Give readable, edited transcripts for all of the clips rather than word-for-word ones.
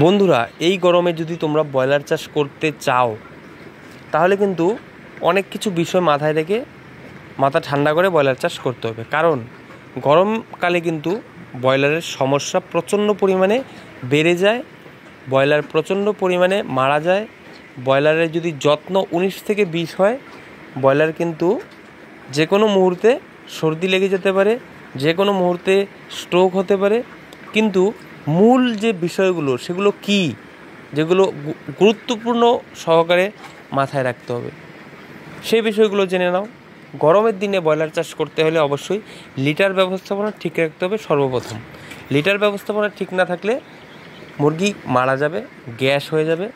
বন্ধুরা, এই গরমে যদি তোমরা ব্রয়লার চাষ করতে চাও তাহলে কিন্তু অনেক কিছু বিষয় মাথায় রেখে মাথা ঠান্ডা করে ব্রয়লার চাষ করতে হবে। কারণ গরমকালে কিন্তু ব্রয়লারের সমস্যা প্রচণ্ড পরিমাণে বেড়ে যায়, ব্রয়লার প্রচণ্ড পরিমাণে মারা যায়। ব্রয়লারের যদি যত্ন 19 থেকে 20 হয়, ব্রয়লার কিন্তু যে কোনো মুহূর্তে সর্দি লেগে যেতে পারে, যে কোনো মুহূর্তে স্ট্রোক হতে পারে। কিন্তু মূল যে বিষয়গুলো সেগুলো কি, যেগুলো গুরুত্বপূর্ণ সহকারে মাথায় রাখতে হবে, সেই বিষয়গুলো জেনে নাও। গরমের দিনে ব্রয়লার চাষ করতে হলে অবশ্যই লিটার ব্যবস্থাপনা ঠিক রাখতে হবে। সর্বপ্রথম লিটার ব্যবস্থাপনা ঠিক না থাকলে মুরগি মারা যাবে, গ্যাস হয়ে যাবে,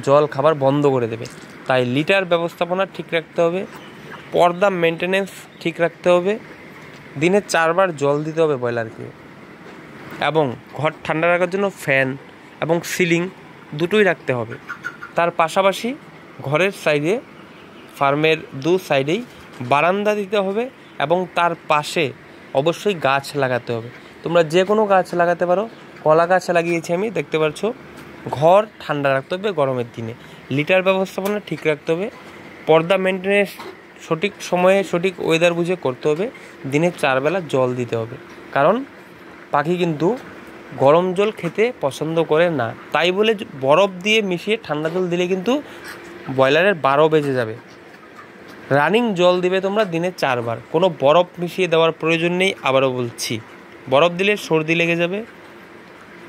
জল খাবার বন্ধ করে দেবে। তাই লিটার ব্যবস্থাপনা ঠিক রাখতে হবে, পর্দা মেনটেনেন্স ঠিক রাখতে হবে, দিনে 4 বার জল দিতে হবে ব্রয়লারকে, এবং ঘর ঠান্ডা রাখার জন্য ফ্যান এবং সিলিং দুটোই রাখতে হবে। তার পাশাপাশি ঘরের সাইডে, ফার্মের দু সাইডেই বারান্দা দিতে হবে এবং তার পাশে অবশ্যই গাছ লাগাতে হবে। তোমরা যে কোনো গাছ লাগাতে পারো, কলা গাছ লাগিয়েছি আমি, দেখতে পাচ্ছ। ঘর ঠান্ডা রাখতে হবে গরমের দিনে, লিটার ব্যবস্থাপনা ঠিক রাখতে হবে, পর্দা মেনটেনেন্স সঠিক সময়ে সঠিক ওয়েদার বুঝে করতে হবে, দিনে 4 বেলা জল দিতে হবে। কারণ পাখি কিন্তু গরম জল খেতে পছন্দ করে না, তাই বলে বরফ দিয়ে মিশিয়ে ঠান্ডা জল দিলে কিন্তু ব্রয়লারের 12 বেজে যাবে। রানিং জল দিবে তোমরা দিনে 4 বার, কোনো বরফ মিশিয়ে দেওয়ার প্রয়োজন নেই। আবারও বলছি, বরফ দিলে সর্দি লেগে যাবে,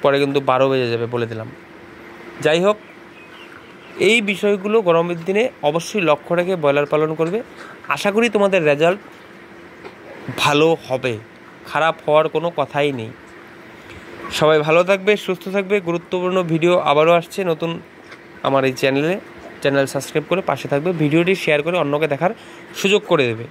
পরে কিন্তু 12 বেজে যাবে, বলে দিলাম। যাই হোক, এই বিষয়গুলো গরমের দিনে অবশ্যই লক্ষ্য রেখে ব্রয়লার পালন করবে। আশা করি তোমাদের রেজাল্ট ভালো হবে, খারাপ হওয়ার কোনো কথাই নেই। সবাই ভালো থাকবে, সুস্থ থাকবে। গুরুত্বপূর্ণ ভিডিও আবারও আসছে নতুন আমার এই চ্যানেল সাবস্ক্রাইব করে পাশে থাকবে, ভিডিওটি শেয়ার করে অন্যকে দেখার সুযোগ করে দেবে।